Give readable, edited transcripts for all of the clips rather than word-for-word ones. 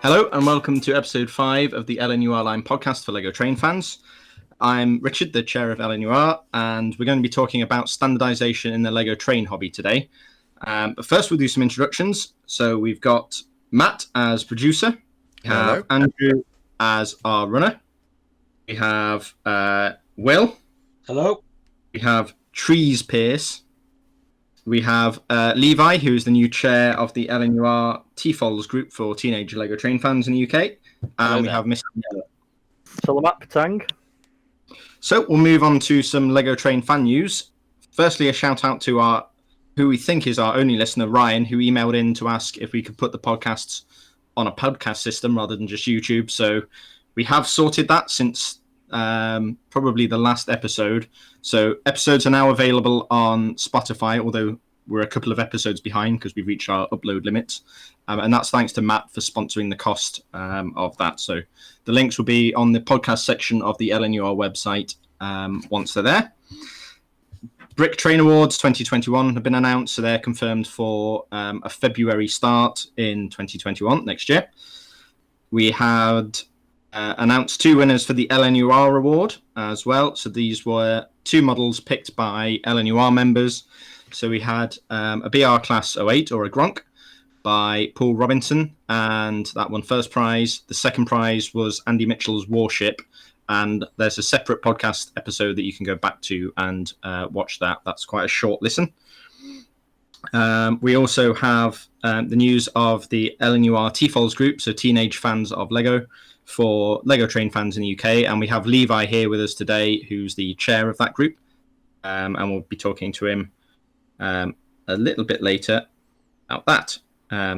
Hello and welcome to episode 5 of the LNUR Line podcast for LEGO train fans. I'm Richard, the chair of LNUR, and we're going to be talking about standardisation in the LEGO train hobby today. But first we'll do some introductions. So we've got Matt as producer, we have Andrew as our runner, we have Will. Hello. We have Trees Pierce. We have Levi, who is the new chair of the LNUR TFOLs group for teenage LEGO train fans in the UK. And we have Mr. Salamat Patang. So we'll move on to some LEGO train fan news. Firstly, a shout out to who we think is our only listener, Ryan, who emailed in to ask if we could put the podcasts on a podcast system rather than just YouTube. So we have sorted that since probably the last episode. So episodes are now available on Spotify, although we're a couple of episodes behind because we've reached our upload limits. And that's thanks to Matt for sponsoring the cost of that. So the links will be on the podcast section of the LNUR website once they're there. Brick Train Awards 2021 have been announced, so they're confirmed for a February start in 2021, next year. We had announced 2 winners for the LNUR award as well. So these were 2 models picked by LNUR members. So we had a BR Class 08 or a Gronk by Paul Robinson, and that won first prize. The second prize was Andy Mitchell's Warship, and there's a separate podcast episode that you can go back to and watch that. That's quite a short listen. We also have the news of the LNUR TFOLs group, so Teenage Fans of LEGO, for LEGO train fans in the UK, and we have Levi here with us today, who's the chair of that group, and we'll be talking to him a little bit later about that.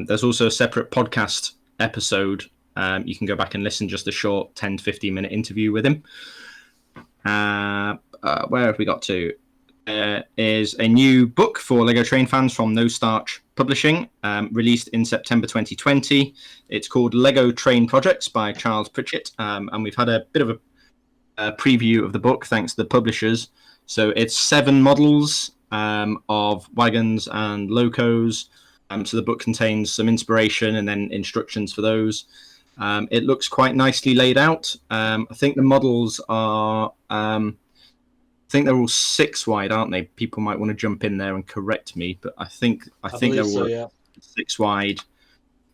There's also a separate podcast episode. You can go back and listen, just a short 10 to 15 minute interview with him. Where have we got to? Is a new book for LEGO train fans from No Starch Publishing, released in September 2020. It's called LEGO Train Projects by Charles Pritchett, and we've had a bit of a preview of the book thanks to the publishers. So it's 7 models of wagons and locos. So the book contains some inspiration and then instructions for those. It looks quite nicely laid out. I think the models are... I think they're all 6 wide, aren't they? People might want to jump in there and correct me, but I think they're all 6 wide.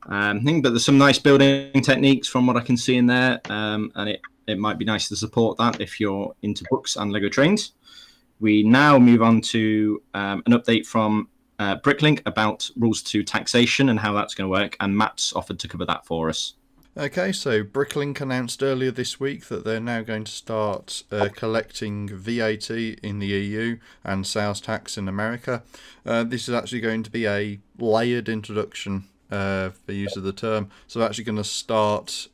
But there's some nice building techniques from what I can see in there, and it might be nice to support that if you're into books and LEGO trains. We now move on to an update from Bricklink about rules to taxation and how that's going to work, and Matt's offered to cover that for us. Okay, so Bricklink announced earlier this week that they're now going to start collecting VAT in the EU and sales tax in America. This is actually going to be a layered introduction for use of the term. So they're actually going to start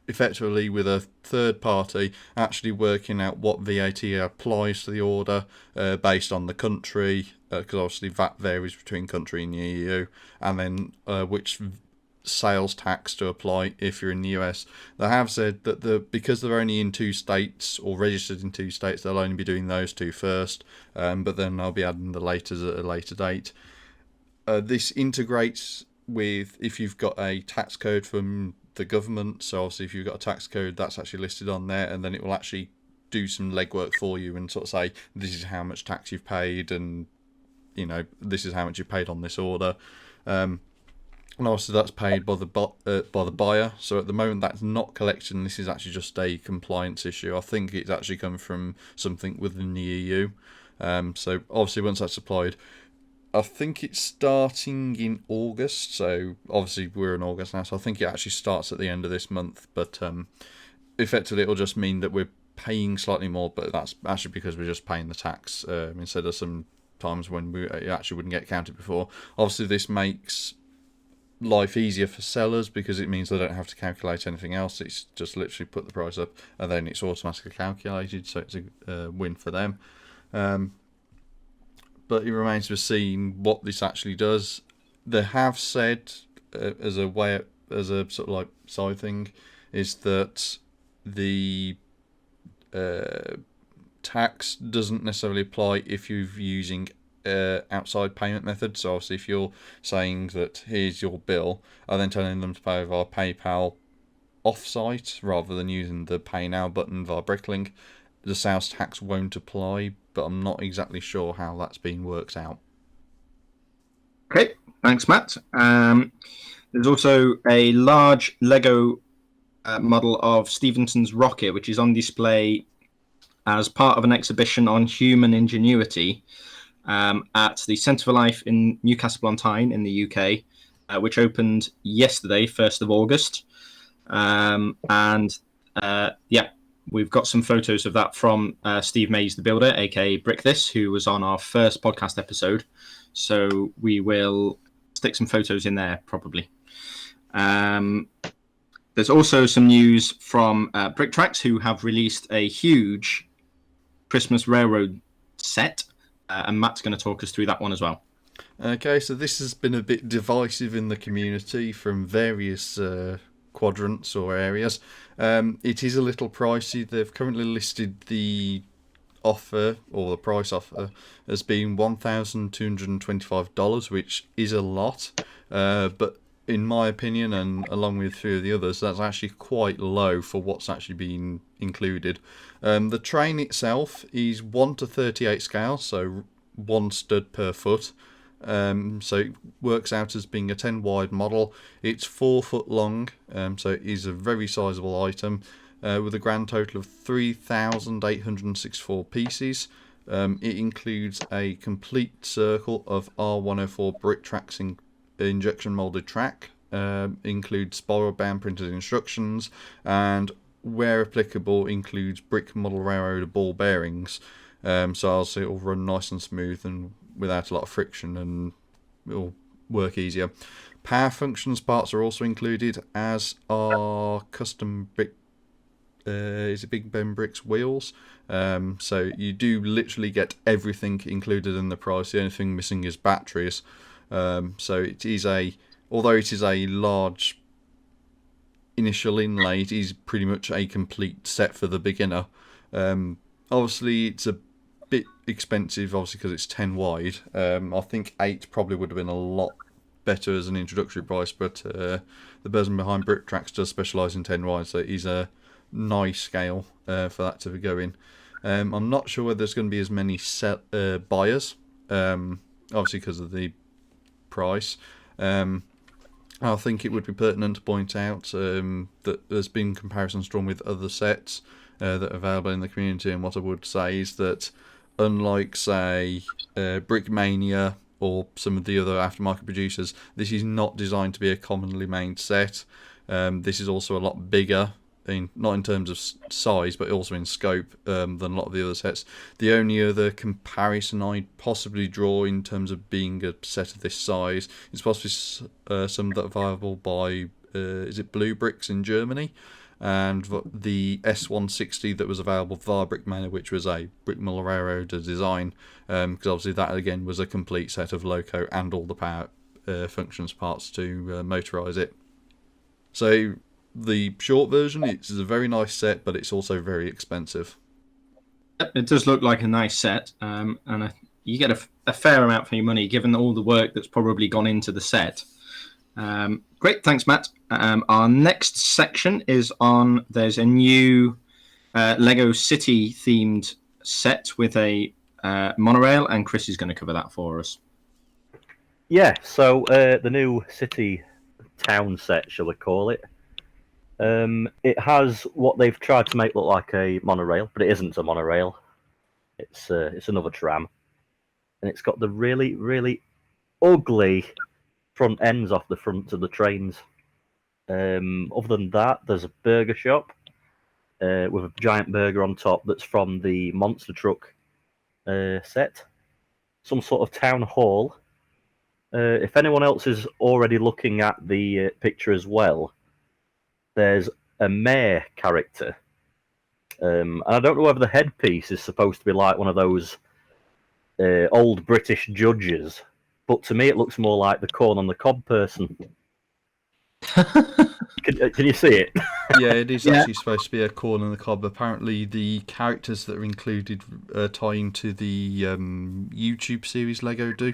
effectively with a third party actually working out what VAT applies to the order based on the country, because obviously VAT varies between country and the EU, and then which sales tax to apply if you're in the US. They have said that because they're only in 2 states or registered in 2 states, they'll only be doing those 2 first, but then they'll be adding the laters at a later date. This integrates with if you've got a tax code from the government. So obviously if you've got a tax code, that's actually listed on there, and then it will actually do some legwork for you and sort of say this is how much tax you've paid, and this is how much you paid on this order. And obviously that's paid by the buyer. So at the moment that's not collection. This is actually just a compliance issue. I think it's actually come from something within the EU. So obviously once that's applied, I think it's starting in August. So obviously we're in August now, so I think it actually starts at the end of this month. But effectively it'll just mean that we're paying slightly more, but that's actually because we're just paying the tax instead of some times when it actually wouldn't get counted before. Obviously this makes life easier for sellers because it means they don't have to calculate anything else. It's just literally put the price up and then it's automatically calculated, so it's a win for them. But it remains to be seen what this actually does. They have said as a sort of like side thing is that the tax doesn't necessarily apply if you're using outside payment method. So obviously, if you're saying that here's your bill, I'm then telling them to pay via PayPal off-site rather than using the Pay Now button via Bricklink, the sales tax won't apply, but I'm not exactly sure how that's been worked out. Okay, thanks, Matt. There's also a large Lego model of Stevensons Rocket, which is on display as part of an exhibition on human ingenuity at the Centre for Life in Newcastle-on-Tyne in the UK, which opened yesterday, 1st of August. We've got some photos of that from Steve Mays, the builder, aka BrickThis, who was on our first podcast episode. So we will stick some photos in there, probably. There's also some news from BrickTrack, who have released a huge Christmas railroad set, and Matt's going to talk us through that one as well. Okay, so this has been a bit divisive in the community from various quadrants or areas. It is a little pricey. They've currently listed the offer, or the price offer, as being $1,225, which is a lot, but in my opinion, and along with a few of the others, that's actually quite low for what's actually been included. The train itself is 1:38 scale, so 1 stud per foot. So it works out as being a 10 wide model. It's 4 foot long, so it is a very sizable item, with a grand total of 3,864 pieces. It includes a complete circle of R104 BrickTrack's injection molded track, includes spiral bound printed instructions, and where applicable includes brick model railroad ball bearings. So it'll run nice and smooth and without a lot of friction, and it'll work easier. Power functions parts are also included, as are custom brick. Is it Big Ben Bricks wheels? So you do literally get everything included in the price. The only thing missing is batteries. So it is although it is a large initial inlay, it is pretty much a complete set for the beginner. Obviously, it's a bit expensive, obviously, because it's 10 wide. I think 8 probably would have been a lot better as an introductory price, but the person behind BrickTrack does specialise in 10 wide, so it is a nice scale for that to go in. I'm not sure whether there's going to be as many buyers, obviously because of the price. I think it would be pertinent to point out that there's been comparisons drawn with other sets that are available in the community, and what I would say is that unlike, say, Brickmania or some of the other aftermarket producers, this is not designed to be a commonly made set. This is also a lot bigger, not in terms of size, but also in scope, than a lot of the other sets. The only other comparison I'd possibly draw in terms of being a set of this size is possibly some that are viable by, is it Blue Bricks in Germany? And the S160 that was available via Brickmania, which was a brick mill railroad design, because obviously that again was a complete set of loco and all the power functions parts to motorise it. So the short version, it's a very nice set, but it's also very expensive. It does look like a nice set, and you get a fair amount for your money, given all the work that's probably gone into the set. Great, thanks, Matt. Our next section is on, there's a new Lego City themed set with a monorail, and Chris is going to cover that for us. Yeah, so the new city town set, shall we call it? It has what they've tried to make look like a monorail, but it isn't a monorail. It's another tram, and it's got the really, really ugly front ends off the front of the trains. Other than that, there's a burger shop with a giant burger on top that's from the monster truck set. Some sort of town hall. If anyone else is already looking at the picture as well, there's a mayor character. And I don't know whether the headpiece is supposed to be like one of those old British judges, but to me it looks more like the corn on the cob person. Can you see it? Yeah, it is Yeah. actually supposed to be a corn on the cob. Apparently, the characters that are included tie into the YouTube series Lego do.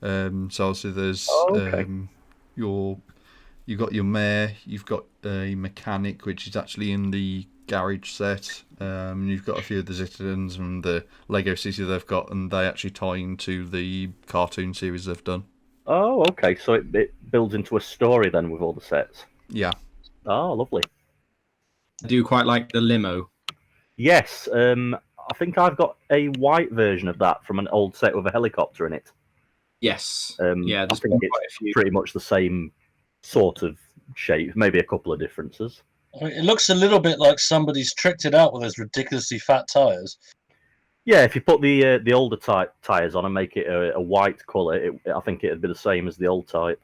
So obviously, there's Okay. you've got your mayor, you've got a mechanic, which is actually in the garage set. You've got a few of the citizens and the Lego city they've got, and they actually tie into the cartoon series they've done. Oh, okay. So it builds into a story then with all the sets. Yeah. Oh, lovely. I do quite like the limo. Yes. I think I've got a white version of that from an old set with a helicopter in it. Yes. I there's think been it's quite a few. pretty much the same sort of shape, maybe a couple of differences. I mean, it looks a little bit like somebody's tricked it out with those ridiculously fat tires. Yeah, if you put the older type tires on and make it a white colour, I think it'd be the same as the old type.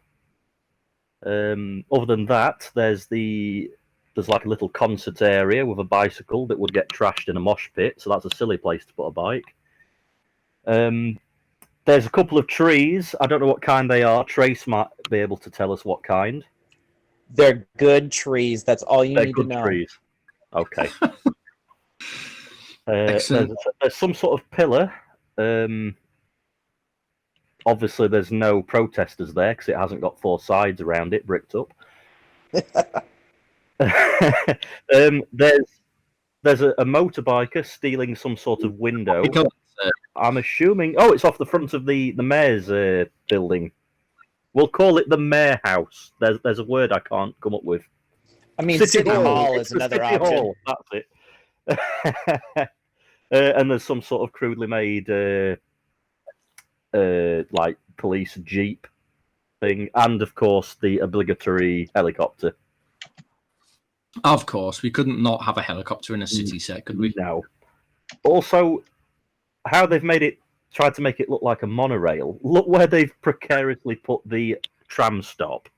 Other than that, there's like a little concert area with a bicycle that would get trashed in a mosh pit, so that's a silly place to put a bike. There's a couple of trees. I don't know what kind they are. Trace might be able to tell us what kind. They're good trees. That's all you They're need to good know. trees. Okay. Excellent. There's some sort of pillar. Obviously, there's no protesters there because it hasn't got four sides around it, bricked up. There's a motorbiker stealing some sort of window. I'm assuming. Oh, it's off the front of the mayor's building. We'll call it the mayor house. There's a word I can't come up with. I mean, City Hall is It's the another City option. Hall, that's it. And there's some sort of crudely made like police jeep thing, and of course the obligatory helicopter. Of course, we couldn't not have a helicopter in a city set, could we? No. Also, how they've tried to make it look like a monorail. Look where they've precariously put the tram stop.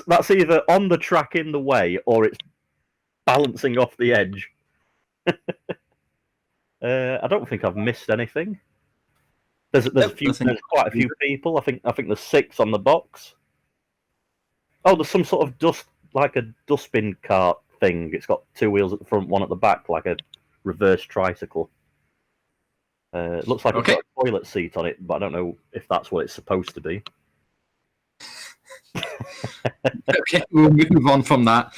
That's either on the track in the way or it's balancing off the edge. I don't think I've missed anything. There's quite a few people. I think there's 6 on the box. Oh, there's some sort of like a dustbin cart thing. It's got 2 wheels at the front, 1 at the back, like a reverse tricycle. It looks like it's got a toilet seat on it, but I don't know if that's what it's supposed to be. Okay, we'll move on from that.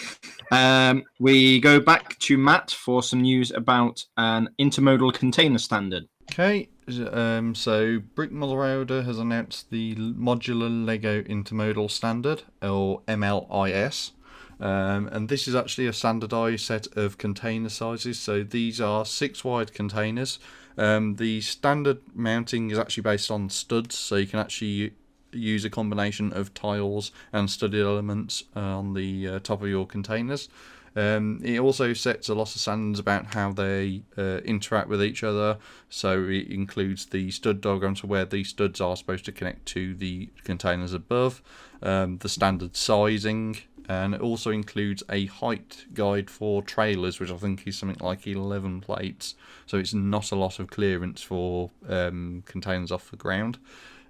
We go back to Matt for some news about an intermodal container standard. Okay, so Brickmolder has announced the Modular Lego Intermodal Standard, or MLIS. And this is actually a standardised set of container sizes. So these are 6 wide containers. The standard mounting is actually based on studs, so you can actually use a combination of tiles and studded elements on the top of your containers. It also sets a lot of standards about how they interact with each other, so it includes the stud diagrams for where these studs are supposed to connect to the containers above, the standard sizing, and it also includes a height guide for trailers, which I think is something like 11 plates, so it's not a lot of clearance for containers off the ground.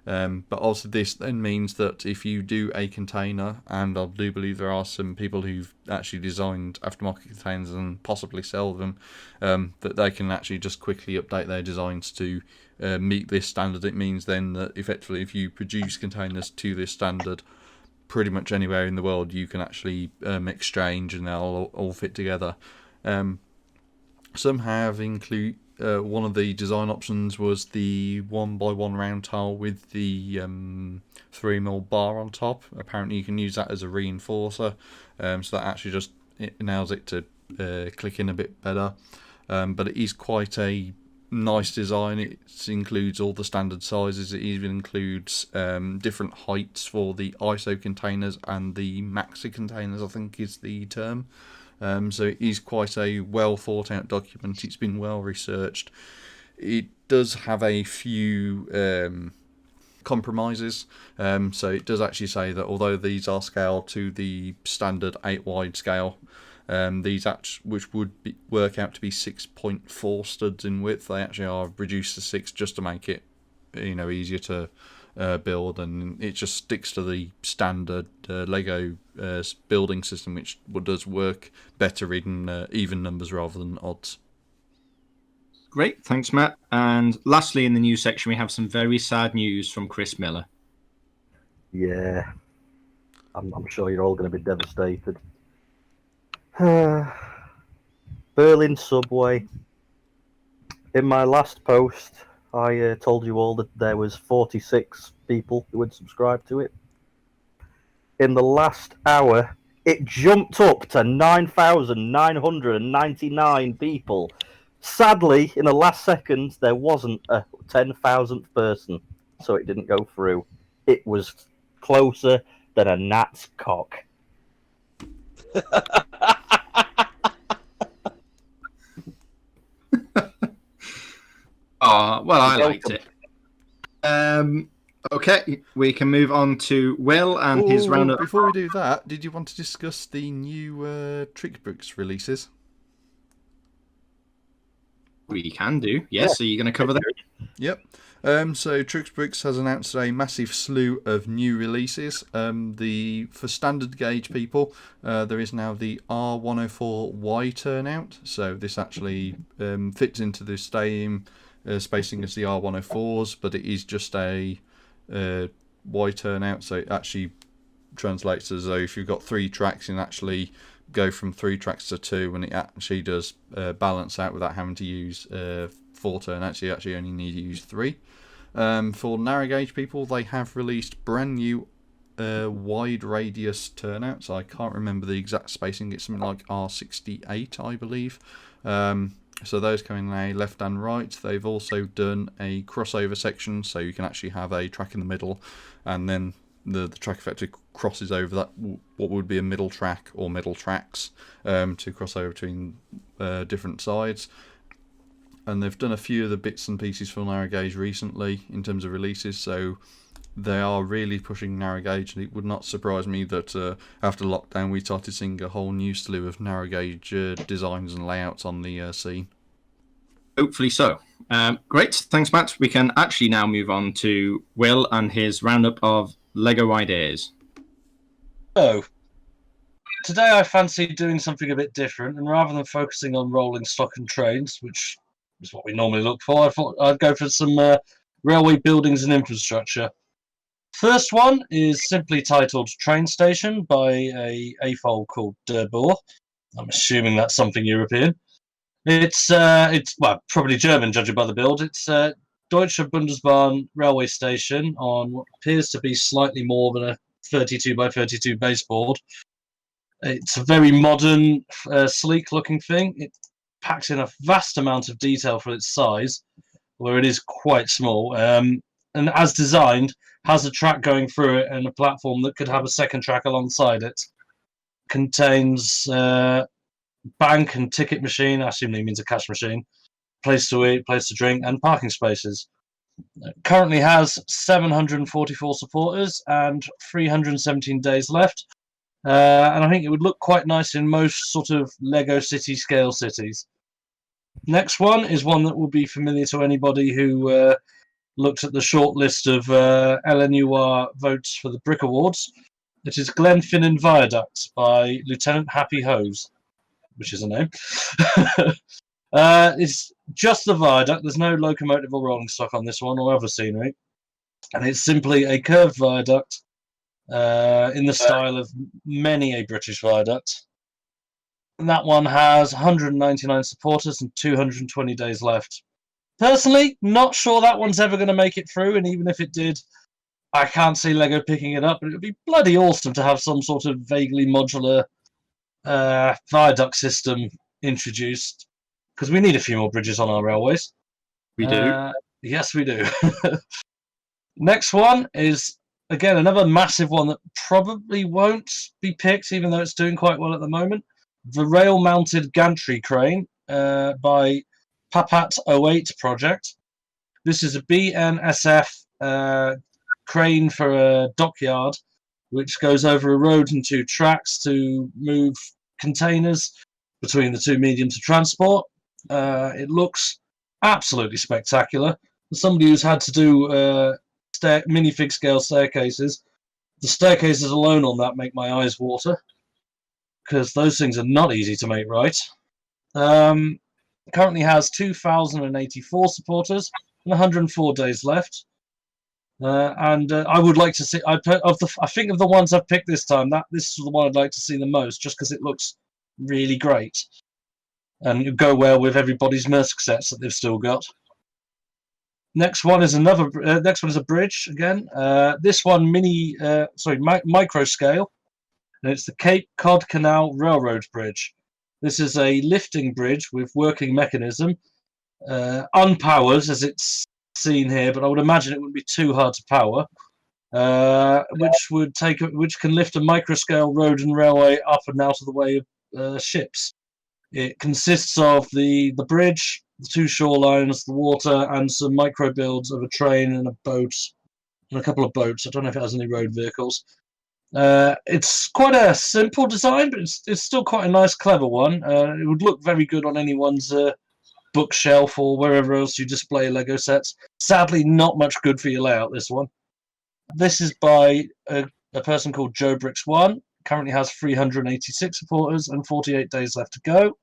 But also this then means that if you do a container, and I do believe there are some people who've actually designed aftermarket containers and possibly sell them, that they can actually just quickly update their designs to meet this standard. It means then that effectively if you produce containers to this standard pretty much anywhere in the world, you can actually exchange and they'll all fit together. Some have include one of the design options was the 1x1 round tile with the 3mm bar on top. Apparently you can use that as a reinforcer, so that actually just allows it to click in a bit better. But it is quite a nice design. It includes all the standard sizes. It even includes different heights for the ISO containers and the maxi containers, I think is the term. So it is quite a well thought out document. It's been well researched. It does have a few compromises. So it does actually say that although these are scaled to the standard 8 wide scale, these which would work out to be 6.4 studs in width, they actually are reduced to 6 just to make it easier to build, and it just sticks to the standard Lego building system, which does work better in even numbers rather than odds. Great, thanks, Matt. And lastly, in the news section, we have some very sad news from Chris Miller. Yeah, I'm sure you're all going to be devastated. Berlin subway. In my last post, I told you all that there was 46 people who had subscribed to it. In the last hour, it jumped up to 9,999 people. Sadly, in the last second, there wasn't a 10,000th person, so it didn't go through. It was closer than a gnat's cock. Oh, well, I liked it. Okay, we can move on to Will and his roundup. Before we do that, did you want to discuss the new TrixBrix releases? We can do, yes. So you're going to cover that? Yep. So TrixBrix has announced a massive slew of new releases. For standard gauge people, there is now the R104Y turnout. So this actually fits into the same spacing as the R104s, but it is just a Y turnout. So it actually translates as though if you've got 3 tracks, you can actually go from 3 tracks to 2, and it actually does balance out without having to use 4 turnouts. You actually only need to use 3. For narrow gauge people, they have released brand new wide radius turnouts. I can't remember the exact spacing. It's something like R68, I believe. So those come in a left and right. They've also done a crossover section, so you can actually have a track in the middle, and then the track effectively crosses over that what would be a middle track or middle tracks to cross over between different sides. And they've done a few of the bits and pieces for narrow gauge recently in terms of releases, so they are really pushing narrow gauge, and it would not surprise me that after lockdown we started seeing a whole new slew of narrow gauge designs and layouts on the scene. Hopefully so. Great, thanks, Matt. We can actually now move on to Will and his roundup of Lego ideas. So, today I fancied doing something a bit different, and rather than focusing on rolling stock and trains, which is what we normally look for, I thought I'd go for some railway buildings and infrastructure. First one is simply titled Train Station by a AFOL called Der Bohr. I'm assuming that's something European. It's well, probably German, judging by the build. It's Deutsche Bundesbahn railway station on what appears to be slightly more than a 32 by 32 baseboard. It's a very modern, sleek-looking thing. It packs in a vast amount of detail for its size, where it is quite small. And as designed, has a track going through it and a platform that could have a second track alongside it. Contains bank and ticket machine, I assume he means a cash machine, place to eat, place to drink, and parking spaces. It currently has 744 supporters and 317 days left. And I think it would look quite nice in most sort of Lego City scale cities. Next one is one that will be familiar to anybody who looked at the short list of LNUR votes for the Brick Awards. It is Glenfinnan Viaduct by Lieutenant Happy Hose, which is a name. It's just the viaduct. There's no locomotive or rolling stock on this one or other scenery. And it's simply a curved viaduct in the style of many a British viaduct. And that one has 199 supporters and 220 days left. Personally, not sure that one's ever going to make it through, and even if it did, I can't see Lego picking it up, but it would be bloody awesome to have some sort of vaguely modular viaduct system introduced, because we need a few more bridges on our railways. We do. Yes, we do. Next one is, again, another massive one that probably won't be picked, even though it's doing quite well at the moment. The rail-mounted gantry crane by Papat 08 project. This is a BNSF crane for a dockyard, which goes over a road and 2 tracks to move containers between the 2 mediums of transport. It looks absolutely spectacular. For somebody who's had to do minifig scale staircases. The staircases alone on that make my eyes water, because those things are not easy to make right. Currently has 2,084 supporters and 104 days left. I would like to see. I think of the ones I've picked this time, this is the one I'd like to see the most, just because it looks really great and it'd go well with everybody's Mersk sets that they've still got. Next one is next one is a bridge again. This one micro scale, and it's the Cape Cod Canal Railroad Bridge. This is a lifting bridge with working mechanism, unpowered as it's seen here, but I would imagine it wouldn't be too hard to power. Which can lift a micro scale road and railway up and out of the way of ships. It consists of the bridge, the two shorelines, the water, and some micro builds of a train and a boat, and a couple of boats. I don't know if it has any road vehicles. It's quite a simple design, but it's still quite a nice, clever one. It would look very good on anyone's bookshelf or wherever else you display Lego sets. Sadly, not much good for your layout, this one. This is by a person called JoeBricks1. Currently has 386 supporters and 48 days left to go.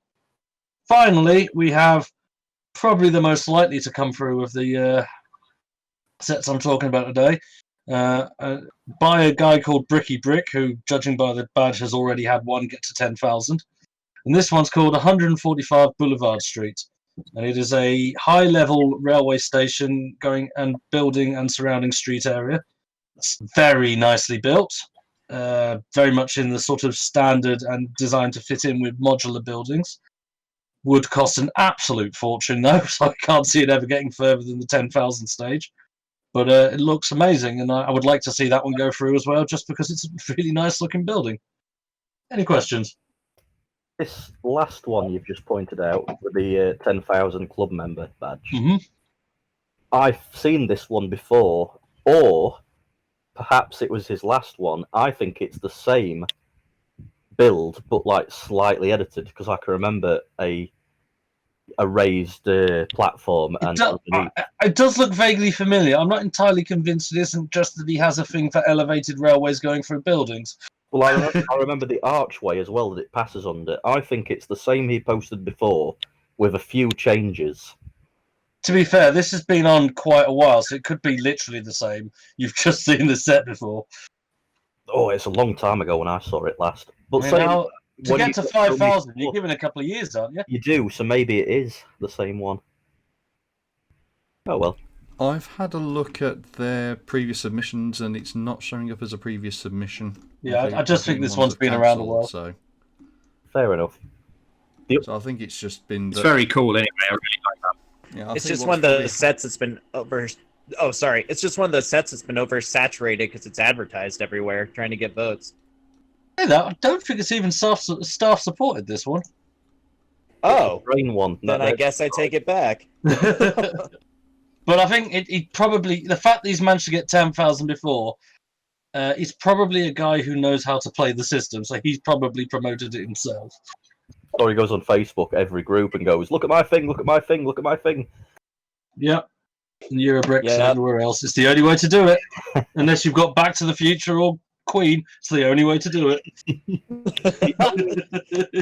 Finally, we have probably the most likely to come through of the sets I'm talking about today, by a guy called BrickTrack, who, judging by the badge, has already had one get to 10,000. And this one's called 145 Boulevard Street. And it is a high-level railway station going and building and surrounding street area. It's very nicely built, very much in the sort of standard and designed to fit in with modular buildings. Would cost an absolute fortune, though, so I can't see it ever getting further than the 10,000 stage. But it looks amazing, and I would like to see that one go through as well, just because it's a really nice-looking building. Any questions? This last one you've just pointed out, with the 10,000 club member badge, I've seen this one before, or perhaps it was his last one. I think it's the same build, but like slightly edited, because I can remember a raised platform. And it does look vaguely familiar. I'm not entirely convinced it isn't just that he has a thing for elevated railways going through buildings. Well, I remember the archway as well that it passes under. I think it's the same he posted before, with a few changes. To be fair, this has been on quite a while, so it could be literally the same. You've just seen the set before. Oh, it's a long time ago when I saw it last. But now, to get to 5,000, you're given a couple of years, aren't you? You do, so maybe it is the same one. Oh well. I've had a look at their previous submissions, and it's not showing up as a previous submission. Yeah, I just think this one's been around a while. So. Fair enough. So I think it's just been... It's very cool anyway, I really like that. Yeah, it's just one of the sets that's been over... Oh, sorry. It's just one of the sets that's been oversaturated because it's advertised everywhere, trying to get votes. Hey, I don't think it's even staff supported, this one. Oh. Brain one. Then I guess I take it back. But I think he probably... The fact that he's managed to get 10,000 before, he's probably a guy who knows how to play the system, so he's probably promoted it himself. Or he goes on Facebook, every group, and goes, look at my thing, look at my thing, look at my thing. Yep. And Eurobricks and everywhere else. It's the only way to do it. Unless you've got Back to the Future or Queen, it's the only way to do it.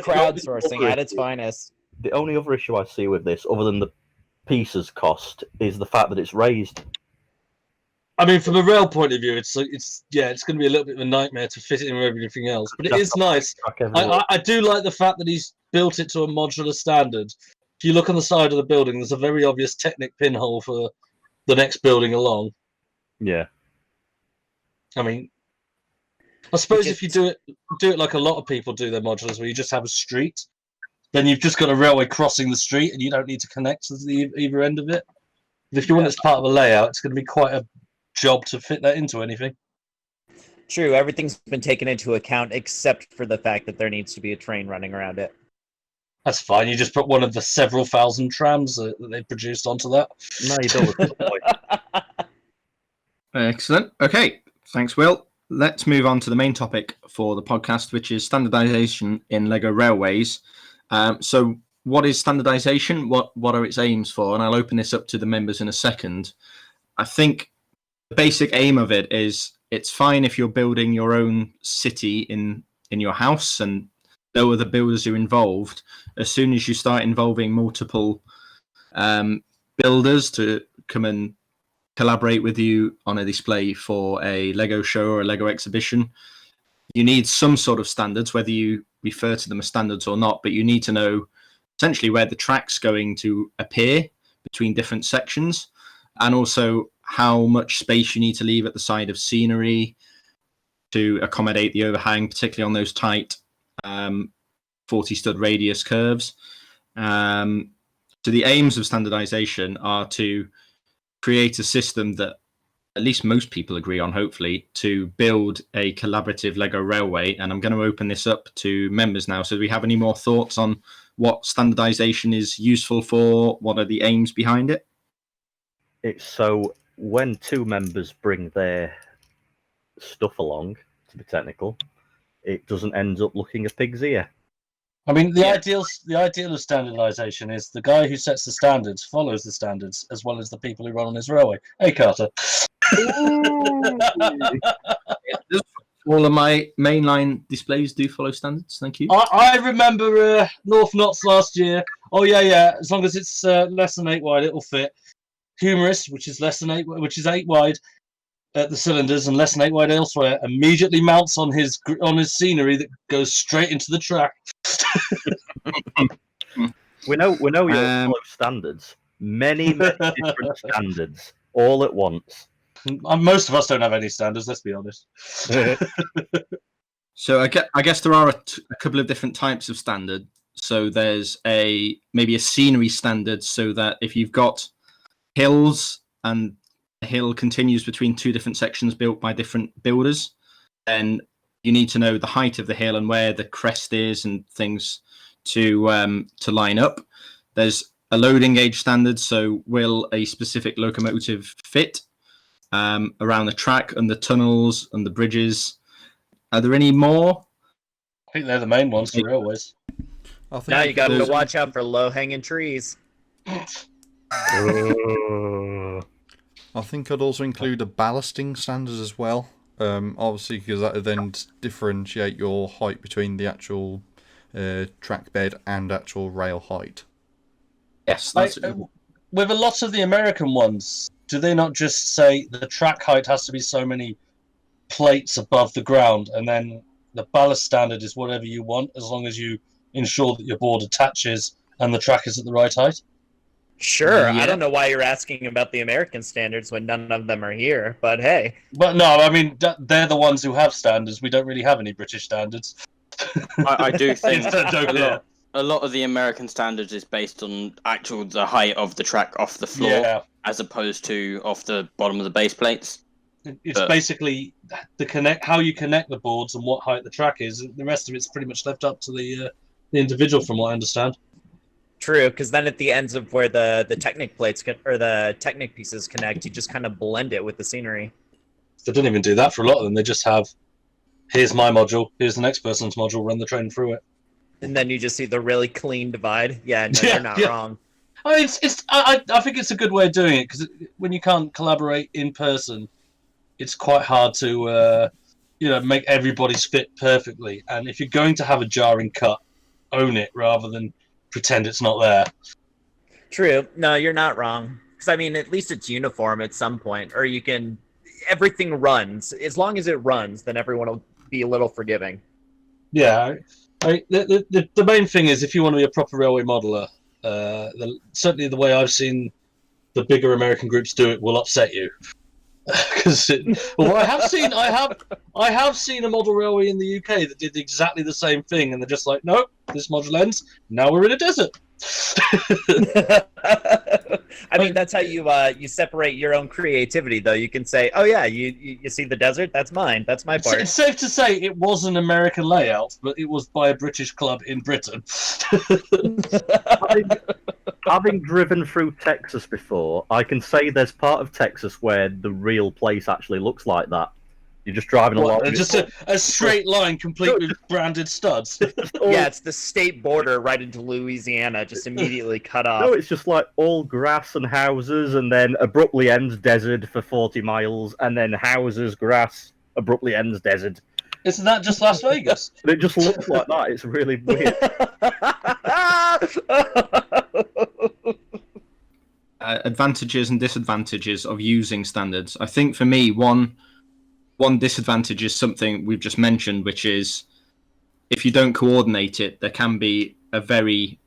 Crowdsourcing at its finest. The only other issue I see with this, other than the pieces cost, is the fact that it's raised. I mean, from a rail point of view, it's going to be a little bit of a nightmare to fit it in with everything else. But it is nice. I do like the fact that he's built it to a modular standard. If you look on the side of the building, there's a very obvious Technic pinhole for the next building along. Yeah. I mean, I suppose if you do it like a lot of people do their modulars, where you just have a street, then you've just got a railway crossing the street, and you don't need to connect to the either end of it. But if you want it as part of a layout, it's going to be quite a job to fit that into anything. True, everything's been taken into account except for the fact that there needs to be a train running around it. That's fine. You just put one of the several thousand trams that they produced onto that. No, you don't. Excellent. Okay, thanks, Will. Let's move on to the main topic for the podcast, which is standardization in LEGO railways. So what is standardization? What are its aims for? And I'll open this up to the members in a second. I think basic aim of it is it's fine if you're building your own city in your house and no other builders are involved. As soon as you start involving multiple builders to come and collaborate with you on a display for a Lego show or a Lego exhibition, you need some sort of standards, whether you refer to them as standards or not, but you need to know essentially where the track's going to appear between different sections, and also how much space you need to leave at the side of scenery to accommodate the overhang, particularly on those tight 40 stud radius curves. So the aims of standardization are to create a system that at least most people agree on, hopefully, to build a collaborative Lego railway. And I'm going to open this up to members now. So do we have any more thoughts on what standardization is useful for? What are the aims behind it? It's so when two members bring their stuff along, to be technical, it doesn't end up looking a pig's ear. I mean, the ideal of standardization is the guy who sets the standards follows the standards, as well as the people who run on his railway. Hey, Carter. All of my mainline displays do follow standards. Thank you. I remember North Knots last year. Oh yeah. As long as it's less than 8 wide, it'll fit. Humorous, which is less than 8, which is 8 wide at the cylinders and less than 8 wide elsewhere, immediately mounts on his scenery that goes straight into the track. We know you follow standards. Many different standards all at once. Most of us don't have any standards, let's be honest. So I guess there are a couple of different types of standard. So there's maybe a scenery standard, so that if you've got hills and the hill continues between two different sections built by different builders, then you need to know the height of the hill and where the crest is and things to line up. There's a loading gauge standard, so will a specific locomotive fit around the track and the tunnels and the bridges? Are there any more? I think they're the main ones for railways. Now you got to watch out for low-hanging trees. I think I'd also include a ballasting standard as well. Obviously, because that would then differentiate your height between the actual track bed and actual rail height. Yes. With a lot of the American ones, do they not just say the track height has to be so many plates above the ground, and then the ballast standard is whatever you want, as long as you ensure that your board attaches and the track is at the right height? Sure, yeah. I don't know why you're asking about the American standards when none of them are here, but hey. But no, I mean, they're the ones who have standards. We don't really have any British standards. I do think a lot of the American standards is based on the height of the track off the floor, as opposed to off the bottom of the base plates. It's basically how you connect the boards and what height the track is. The rest of it's pretty much left up to the individual, from what I understand. True, because then at the ends of where the Technic plates or the Technic pieces connect, you just kind of blend it with the scenery. They don't even do that for a lot of them. They just have, here's my module, here's the next person's module, run the train through it. And then you just see the really clean divide. Yeah, no, you're not wrong. I mean, I think it's a good way of doing it, because when you can't collaborate in person, it's quite hard to make everybody's fit perfectly. And if you're going to have a jarring cut, own it rather than pretend it's not there. True. No, you're not wrong. Because, I mean, at least it's uniform at some point. Or everything runs. As long as it runs, then everyone will be a little forgiving. Yeah. The main thing is, if you want to be a proper railway modeler, certainly the way I've seen the bigger American groups do it will upset you. Because I have seen a model railway in the UK that did exactly the same thing, and they're just like, nope, this module ends. Now we're in a desert. I mean, that's how you separate your own creativity, though. You can say, oh yeah, you see the desert? That's mine. That's my part. It's safe to say it was an American layout, but it was by a British club in Britain. Having driven through Texas before, I can say there's part of Texas where the real place actually looks like that. You're just driving along. Just a straight line, complete with branded studs. Yeah, it's the state border right into Louisiana, just immediately cut off. No, it's just like all grass and houses, and then abruptly ends desert for 40 miles, and then houses, grass, abruptly ends desert. Isn't that just Las Vegas? And it just looks like that. It's really weird. Advantages and disadvantages of using standards. I think for me, one disadvantage is something we've just mentioned, which is if you don't coordinate it, there can be a very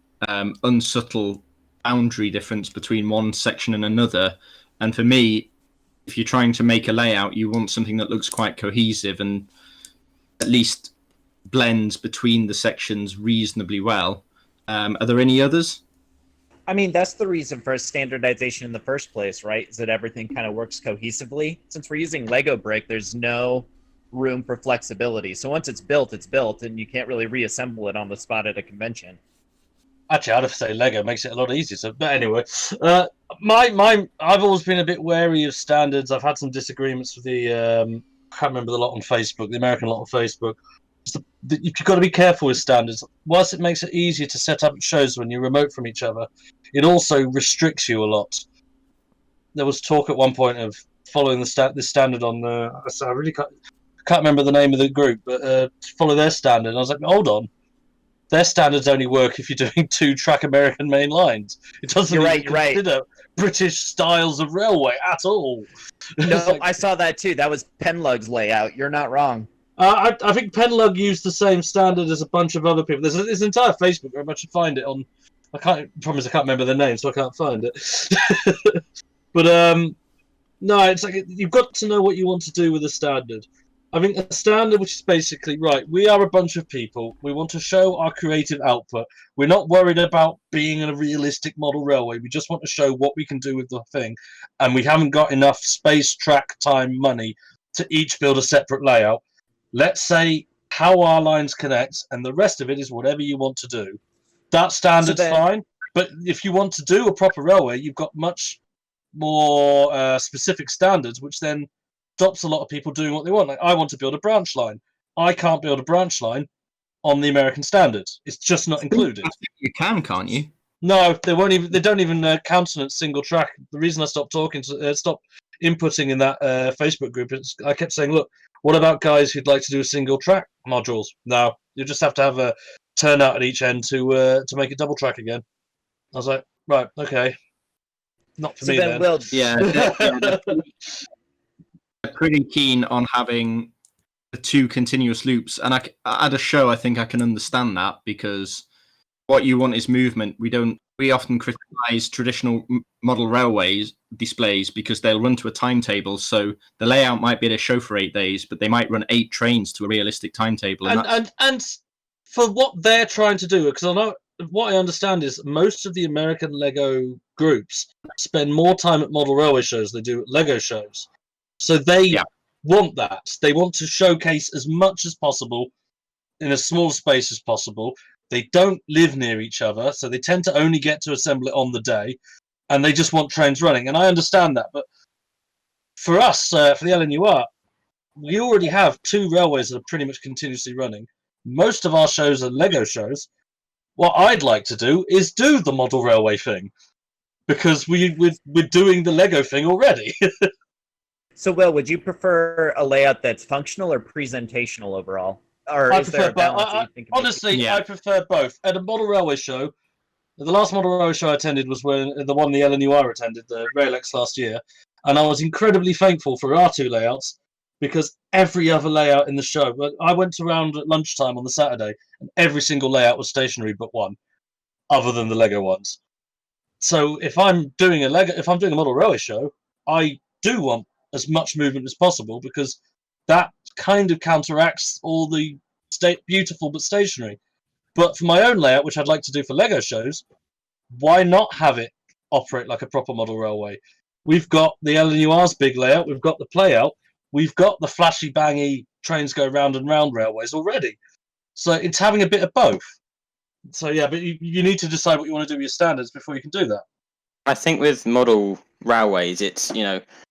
unsubtle boundary difference between one section and another. And for me, if you're trying to make a layout, you want something that looks quite cohesive and at least blends between the sections reasonably well. Are there any others? I mean, that's the reason for standardization in the first place, right? Is that everything kind of works cohesively. Since we're using Lego brick, there's no room for flexibility. So once it's built, and you can't really reassemble it on the spot at a convention. Actually, I'd have to say Lego makes it a lot easier. So, but anyway, I've always been a bit wary of standards. I've had some disagreements with the I can't remember the lot on Facebook, the American lot on Facebook. You've got to be careful with standards. Whilst it makes it easier to set up shows when you're remote from each other, it also restricts you a lot. There was talk at one point of following the standard on the. I really can't remember the name of the group, but follow their standard. And I was like, hold on, their standards only work if you're doing 2-track American main lines. It doesn't consider British styles of railway at all. No, I saw that too. That was Penlug's layout. You're not wrong. I think Penlug used the same standard as a bunch of other people. There's this entire Facebook group. I should find it on. I can't remember the name, so I can't find it. But no, it's like you've got to know what you want to do with a standard. I think a standard, which is basically right. We are a bunch of people. We want to show our creative output. We're not worried about being in a realistic model railway. We just want to show what we can do with the thing, and we haven't got enough space, track, time, money to each build a separate layout. Let's say how our lines connect, and the rest of it is whatever you want to do. That standard's fine, but if you want to do a proper railway, you've got much more specific standards, which then stops a lot of people doing what they want. Like, I want to build a branch line. I can't build a branch line on the American standards. It's just not included. You can't you? No, they won't even. They don't even countenance single track. The reason I stopped stopped inputting in that Facebook group is I kept saying, look, what about guys who'd like to do a single track modules? No, you just have to have a turnout at each end to make a double track again. I was like, right, okay, not for me then. They're pretty keen on having the 2 continuous loops, and at a show, I think I can understand that because what you want is movement. We often criticize traditional model railways displays because they'll run to a timetable. So the layout might be at a show for 8 days, but they might run 8 trains to a realistic timetable. And for what they're trying to do, because what I understand is most of the American Lego groups spend more time at model railway shows than they do at Lego shows. So they want that. They want to showcase as much as possible in as small space as possible. They don't live near each other, so they tend to only get to assemble it on the day, and they just want trains running. And I understand that, but for us, for the LNUR, we already have 2 railways that are pretty much continuously running. Most of our shows are Lego shows. What I'd like to do is do the model railway thing, because we're doing the Lego thing already. So, Will, would you prefer a layout that's functional or presentational overall? Or is there a balance that you think honestly, I prefer both. At a model railway show, the last model railway show I attended was the one the LNUR attended, the Railx last year, and I was incredibly thankful for our 2 layouts because every other layout in the show, I went around at lunchtime on the Saturday, and every single layout was stationary but one, other than the Lego ones. So if I'm doing a model railway show, I do want as much movement as possible because that kind of counteracts all the beautiful but stationary. But for my own layout, which I'd like to do for Lego shows, why not have it operate like a proper model railway? We've got the LNUR's big layout, we've got the playout, we've got the flashy bangy trains go round and round railways already. So it's having a bit of both. So yeah, but you need to decide what you want to do with your standards before you can do that. I think with model railways, it's,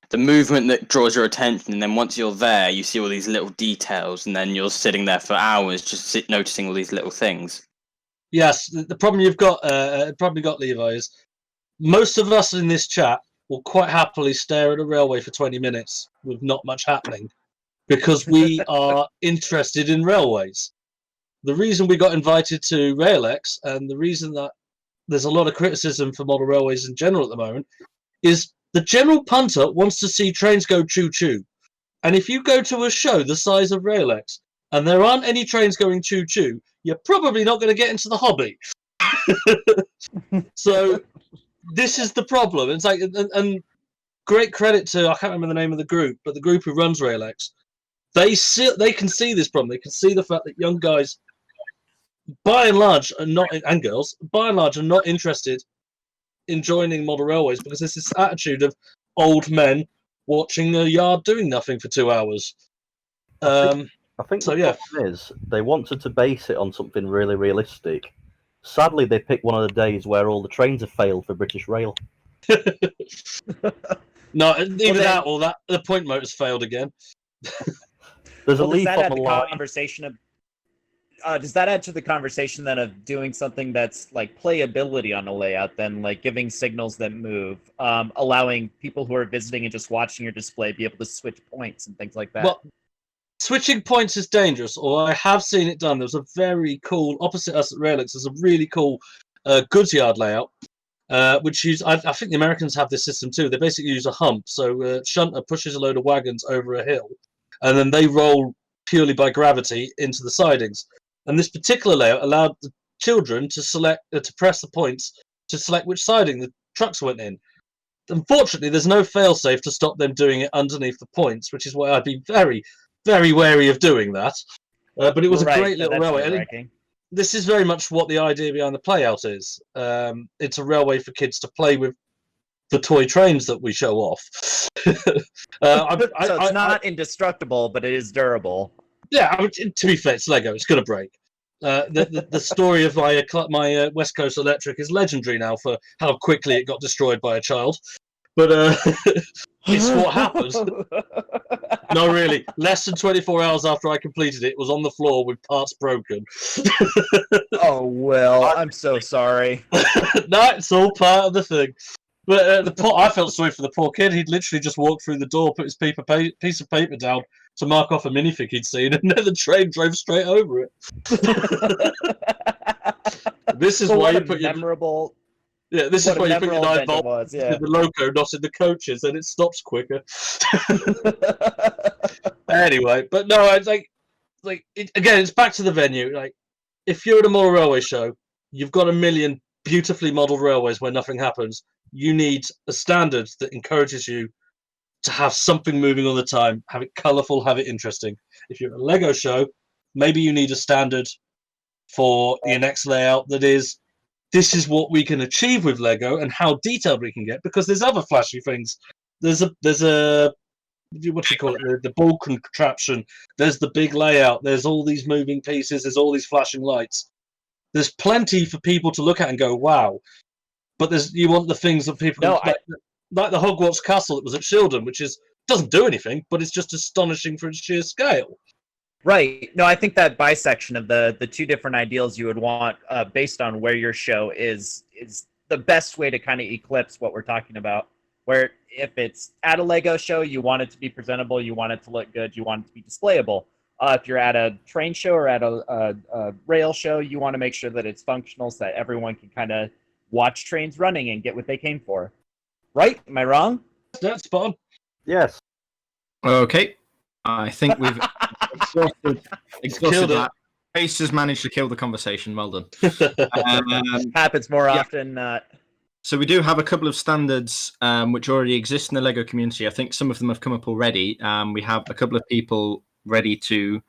the movement that draws your attention, and then once you're there, you see all these little details, and then you're sitting there for hours just noticing all these little things. Yes, the problem you've got, Levi, is most of us in this chat will quite happily stare at a railway for 20 minutes with not much happening because we are interested in railways. The reason we got invited to RailX, and the reason that there's a lot of criticism for model railways in general at the moment, is the general punter wants to see trains go choo-choo. And if you go to a show the size of RailX and there aren't any trains going choo-choo, you're probably not going to get into the hobby. So this is the problem. It's like, and great credit to, I can't remember the name of the group, but the group who runs RailX, they can see this problem. They can see the fact that young guys, by and large, and girls, by and large, are not interested in joining model railways because there's this attitude of old men watching a yard doing nothing for 2 hours. I think the problem is they wanted to base it on something really realistic. Sadly, they picked one of the days where all the trains have failed for British Rail. No, either that or that the point motor's failed again. There's a leaf on the line. Does that add to the conversation then of doing something that's like playability on a layout, then like giving signals that move, allowing people who are visiting and just watching your display be able to switch points and things like that? Well, switching points is dangerous, or I have seen it done. There's a very cool, opposite us at Railix, there's a really cool goods yard layout, which I think the Americans have this system too. They basically use a hump. So shunter pushes a load of wagons over a hill, and then they roll purely by gravity into the sidings. And this particular layout allowed the children to select, to press the points to select which siding the trucks went in. Unfortunately, there's no failsafe to stop them doing it underneath the points, which is why I'd be very, very wary of doing that. But it was a great little railway. This is very much what the idea behind the playout is. It's a railway for kids to play with the toy trains that we show off. It's not indestructible, but it is durable. Yeah, to be fair, it's Lego. It's going to break. The story of my West Coast Electric is legendary now for how quickly it got destroyed by a child. But it's what happens. No, really. Less than 24 hours after I completed it, it was on the floor with parts broken. Oh, well, I'm so sorry. No, it's all part of the thing. But I felt sorry for the poor kid. He'd literally just walked through the door, put his piece of paper down to mark off a minifig he'd seen, and then the train drove straight over it. This is why you put memorable. This is why you put your 9 volt in the loco, not in the coaches, and it stops quicker. Anyway, but no, it's again, it's back to the venue. Like, if you're at a model railway show, you've got a million beautifully modelled railways where nothing happens. You need a standard that encourages you to have something moving all the time, have it colourful, have it interesting. If you're at a Lego show, maybe you need a standard for your next layout that is, this is what we can achieve with Lego and how detailed we can get, because there's other flashy things. There's a what do you call it, the ball contraption, there's the big layout, there's all these moving pieces, there's all these flashing lights. There's plenty for people to look at and go, wow. But you want the things that people like the Hogwarts Castle that was at Shildon, which doesn't do anything, but it's just astonishing for its sheer scale. Right. No, I think that bisection of the two different ideals you would want based on where your show is the best way to kind of eclipse what we're talking about. Where if it's at a Lego show, you want it to be presentable, you want it to look good, you want it to be displayable. If you're at a train show or at a rail show, you want to make sure that it's functional so that everyone can kind of watch trains running and get what they came for. Right? Am I wrong? That's spot on. Yes. Okay. I think we've exhausted that. Ace has managed to kill the conversation. Well done. Happens more often than not. So we do have a couple of standards which already exist in the Lego community. I think some of them have come up already. We have a couple of people ready to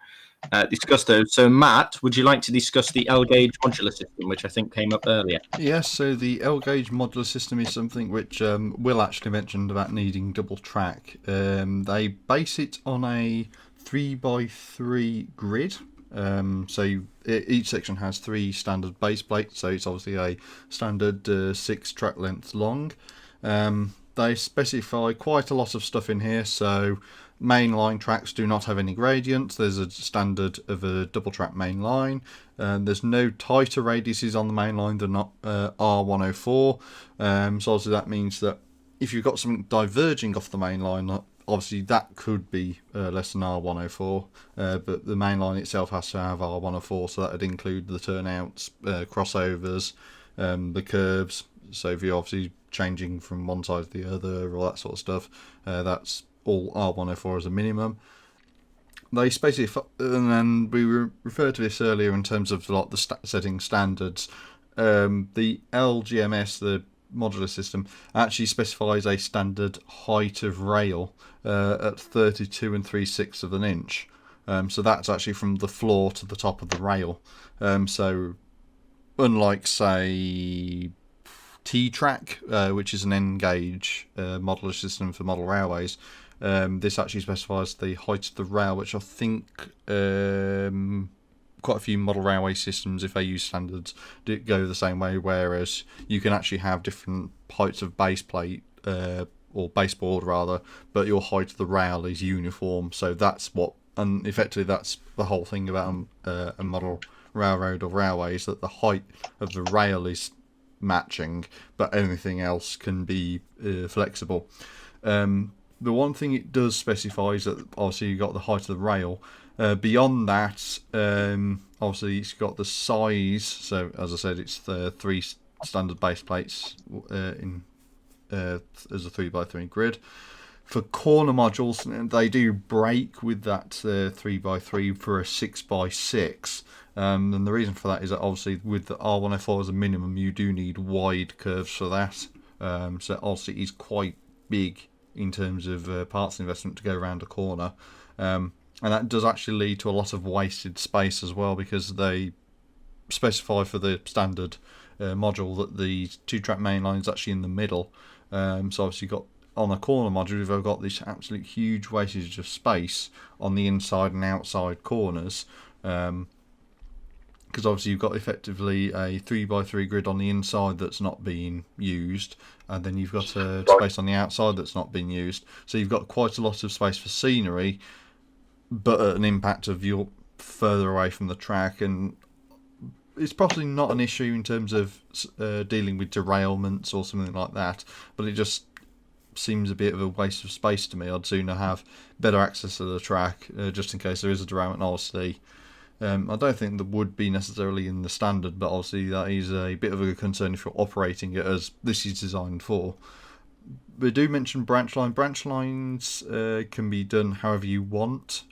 discuss those. So Matt, would you like to discuss the L-gauge modular system, which I think came up earlier? Yes, so the L-gauge modular system is something which Will actually mentioned about needing double track. They base it on a 3x3 grid. So each section has 3 standard base plates, so it's obviously a standard 6 track length long. they specify quite a lot of stuff in here. So mainline tracks do not have any gradients. There's a standard of a double track main line. There's no tighter radiuses on the main line than R104. So obviously that means that if you've got something diverging off the main line, obviously that could be less than R104, but the main line itself has to have R104, so that would include the turnouts, crossovers, the curves. So if you're obviously changing from one side to the other, all that sort of stuff, that's all R104 as a minimum. They specify, and then we referred to this earlier in terms of like the setting standards. The LGMS, the modular system, actually specifies a standard height of rail at 32 3/6 of an inch. So that's actually from the floor to the top of the rail. So unlike, say, T-Track, which is an N-gauge modular system for model railways, this actually specifies the height of the rail, which I think quite a few model railway systems, if they use standards, do go the same way, whereas you can actually have different heights of base plate, or baseboard rather, but your height of the rail is uniform. So that's what, and effectively that's the whole thing about a model railroad or railway, is that the height of the rail is matching, but anything else can be flexible. The one thing it does specify is that obviously you've got the height of the rail. Beyond that, obviously it's got the size. So as I said, it's the 3 standard base plates in as a 3x3 grid. For corner modules, they do break with that 3x3 for a 6x6. And the reason for that is that obviously with the R104 as a minimum, you do need wide curves for that. So obviously it's quite big in terms of parts investment to go around a corner. And that does actually lead to a lot of wasted space as well, because they specify for the standard module that the 2-track main line is actually in the middle. So obviously you've got, on a corner module, you've got this absolute huge wastage of space on the inside and outside corners. Because obviously you've got effectively a 3x3 grid on the inside that's not being used, and then you've got a space on the outside that's not being used. So you've got quite a lot of space for scenery, but at an impact of you're further away from the track, and it's probably not an issue in terms of dealing with derailments or something like that, but it just seems a bit of a waste of space to me. I'd sooner have better access to the track, just in case there is a derailment. Obviously, I don't think that would be necessarily in the standard, but obviously that is a bit of a concern if you're operating it as this is designed for. We do mention branch line. Branch lines can be done however you want.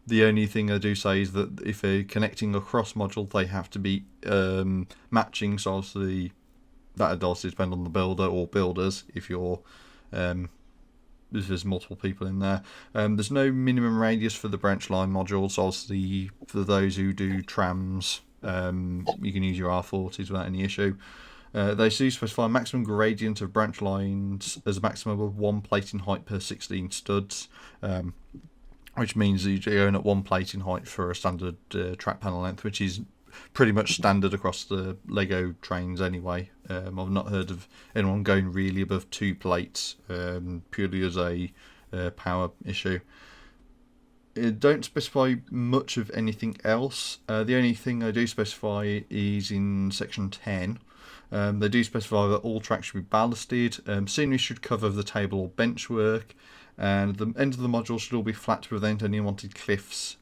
The only thing I do say is that if they're connecting across module, they have to be matching. So obviously that does depend on the builder or builders. If you're if there's multiple people in there, there's no minimum radius for the branch line modules. Obviously, for those who do trams, you can use your R40s without any issue. They do specify a maximum gradient of branch lines as a maximum of 1 plating height per 16 studs, which means that you're going at 1 plating height for a standard track panel length, which is pretty much standard across the Lego trains anyway. I've not heard of anyone going really above 2 plates, purely as a power issue. It don't specify much of anything else. The only thing I do specify is in section 10. They do specify that all tracks should be ballasted. Scenery should cover the table or bench work, and the end of the module should all be flat to prevent any unwanted cliffs.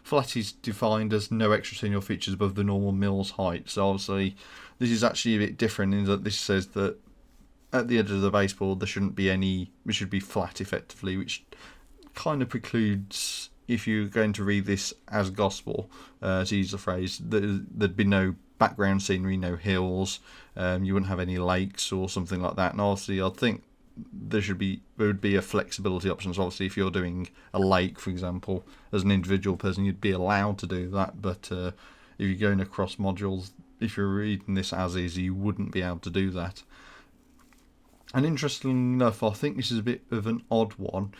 Flat is defined as no extra senior features above the normal mills height. So obviously this is actually a bit different in that this says that at the edge of the baseboard there shouldn't be any, it should be flat effectively, which kind of precludes, if you're going to read this as gospel, to use the phrase, there'd be no background scenery, no hills, you wouldn't have any lakes or something like that. And obviously I think there would be a flexibility option. So obviously if you're doing a lake, for example, as an individual person, you'd be allowed to do that, but if you're going across modules, if you're reading this as is, you wouldn't be able to do that. And interestingly enough, I think this is a bit of an odd one.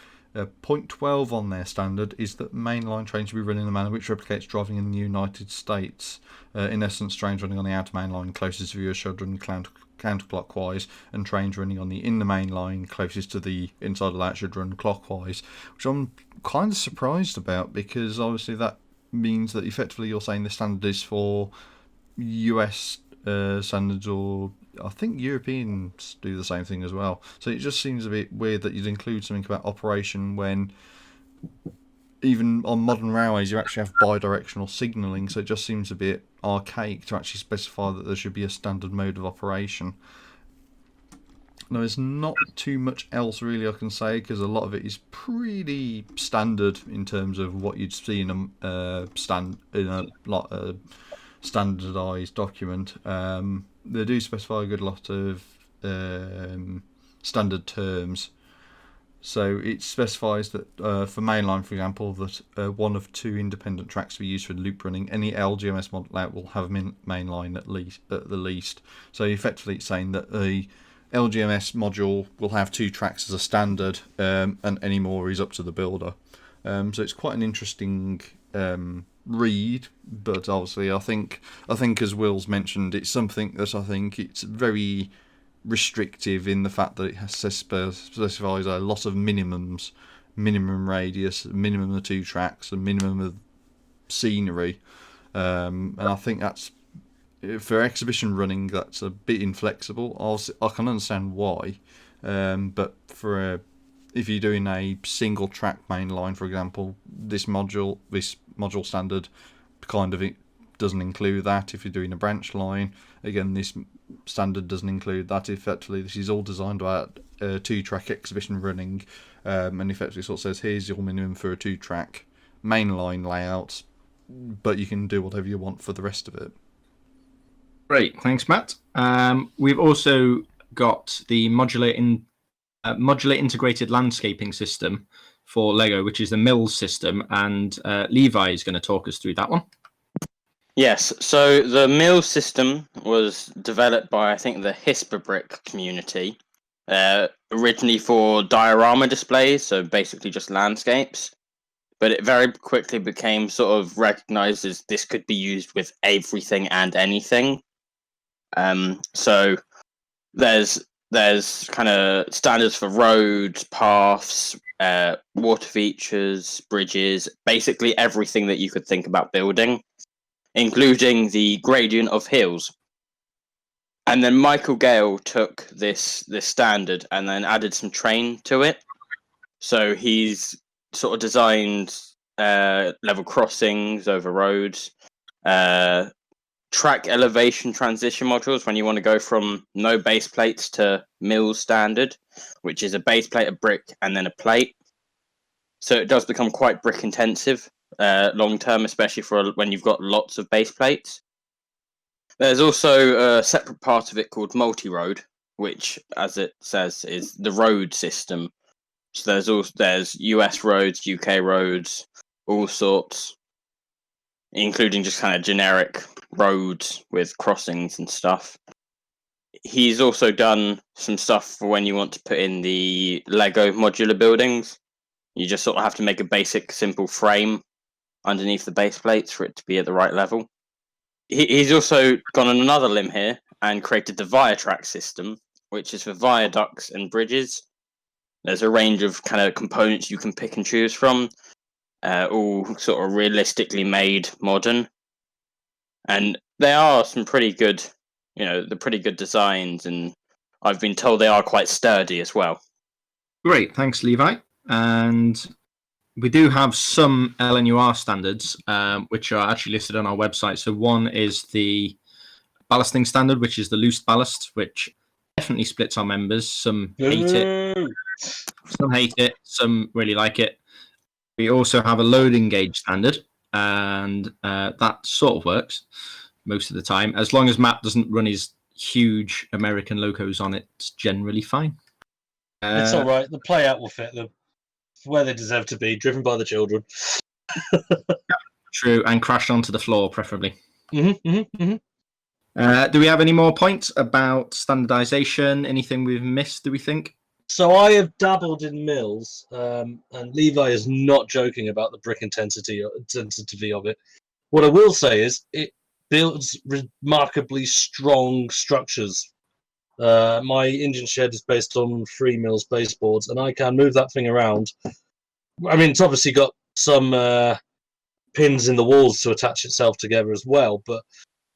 Point 12 on their standard is that mainline trains should be run in a manner which replicates driving in the United States. In essence, trains running on the outer main line closest to viewer should run counterclockwise, and trains running on the inner main line closest to the inside latch should run clockwise, which I'm kind of surprised about, because obviously that means that effectively you're saying the standard is for US standards, or I think Europeans do the same thing as well. So it just seems a bit weird that you'd include something about operation when even on modern railways you actually have bi-directional signalling, so it just seems a bit archaic to actually specify that there should be a standard mode of operation. Now, there's not too much else really I can say, because a lot of it is pretty standard in terms of what you'd see in a standardised document. They do specify a good lot of standard terms. So it specifies that for mainline, for example, that one of two independent tracks to be used for loop running. Any LGMS model out will have mainline at the least. So effectively, it's saying that the LGMS module will have two tracks as a standard, and any more is up to the builder. So it's quite an interesting read, but obviously I think as Will's mentioned, it's something that I think it's very restrictive in the fact that it specifies a lot of minimums, minimum radius, minimum of two tracks, and minimum of scenery, and I think that's, for exhibition running, that's a bit inflexible. I can understand why, but for if you're doing a single track main line, for example, this module standard kind of doesn't include that. If you're doing a branch line, again, this standard doesn't include that. Effectively, this is all designed about two-track exhibition running, and effectively sort of says, here's your minimum for a two-track mainline layout, but you can do whatever you want for the rest of it. Great, thanks, Matt. We've also got the modular integrated landscaping system for Lego, which is the MILS system, and Levi is going to talk us through that one. Yes, so the MILS system was developed by, I think, the TrixBrix community, originally for diorama displays, so basically just landscapes. But it very quickly became sort of recognized as this could be used with everything and anything. So there's kind of standards for roads, paths, water features, bridges, basically everything that you could think about building, including the gradient of hills. And then Michael Gale took this standard and then added some train to it. So he's sort of designed level crossings over roads, track elevation transition modules when you want to go from no base plates to MILS standard, which is a base plate, a brick, and then a plate. So it does become quite brick intensive long term, especially for when you've got lots of base plates. There's also a separate part of it called multi-road, which, as it says, is the road system. So there's US roads, UK roads, all sorts, including just kind of generic roads with crossings and stuff. He's also done some stuff for when you want to put in the Lego modular buildings. You just sort of have to make a basic, simple frame underneath the base plates for it to be at the right level. He's also gone on another limb here and created the ViaTrack system, which is for viaducts and bridges. There's a range of kind of components you can pick and choose from, all sort of realistically made modern. And they are some pretty good, the pretty good designs, and I've been told they are quite sturdy as well. Great, thanks, Levi. And we do have some LNUR standards, which are actually listed on our website. So one is the Ballasting standard, which is the loose ballast, which definitely splits our members. Some hate it, some really like it. We also have a loading gauge standard, and that sort of works most of the time. As long as Matt doesn't run his huge American locos on it, it's generally fine. It's all right. The playout will fit them where they deserve to be, driven by the children. True, and crashed onto the floor, preferably. Do Do we have any more points about standardization? Anything we've missed, do we think? So I have dabbled in MILS, and Levi is not joking about the brick intensity of it. What I will say is it builds remarkably strong structures. My engine shed is based on 3 mils baseboards, and I can move that thing around. I mean, it's obviously got some pins in the walls to attach itself together as well, but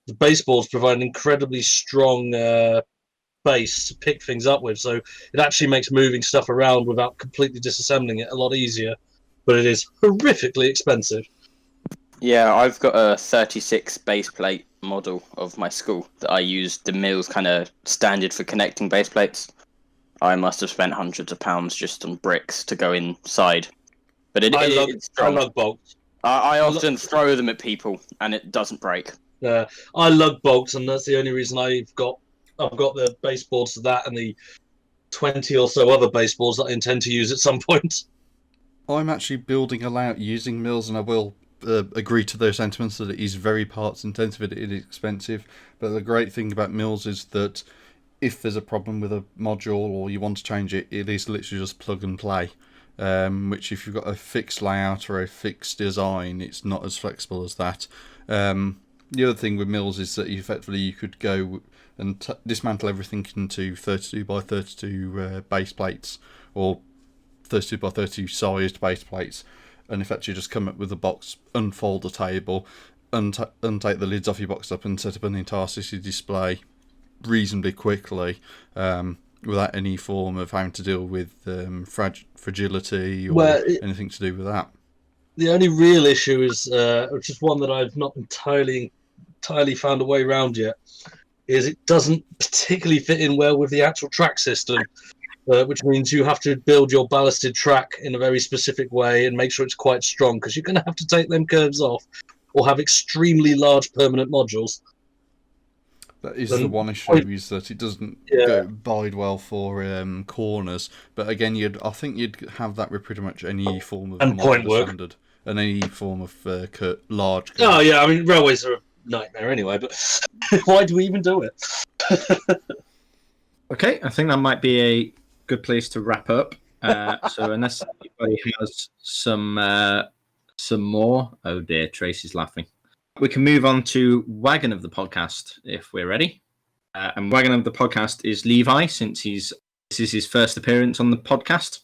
the baseboards provide an incredibly strong base to pick things up with, so it actually makes moving stuff around without completely disassembling it a lot easier, but it is horrifically expensive. Yeah, I've got a 36 base plate model of my school that I use the MILS kind of standard for connecting base plates. I must have spent hundreds of pounds just on bricks to go inside. But it's I strong. lug bolts. I often throw them at people and it doesn't break. I lug bolts, and that's the only reason I've got the baseboards to that and the 20 or so other baseboards that I intend to use at some point. I'm actually building a layout using MILS, and I will agree to those sentiments that it is very parts intensive, it is expensive. But the great thing about MILS is that if there's a problem with a module or you want to change it, it is literally just plug and play. Which if you've got a fixed layout or a fixed design, it's not as flexible as that. The other thing with MILS is that effectively you could go and dismantle everything into 32 by 32 base plates, or 32 by 32 sized base plates, and effectively just come up with a box, unfold a table, untake the lids off your box up and set up an entire city display reasonably quickly, without any form of having to deal with fragility or anything to do with that. The only real issue is, which is one that I've not entirely found a way around yet, is it doesn't particularly fit in well with the actual track system, which means you have to build your ballasted track in a very specific way and make sure it's quite strong, because you're going to have to take them curves off or have extremely large permanent modules. That is the one issue, is that it doesn't bide well for corners. But again, I think you'd have that with pretty much any form of modular standard and any form of large curve. Oh yeah, I mean railways are a nightmare anyway. But why do we even do it? Okay, I think that might be a good place to wrap up. So unless anybody has some more, oh dear, Tracy's laughing. We can move on to Wagon of the podcast if we're ready. And Wagon of the podcast is Levi, since this is his first appearance on the podcast.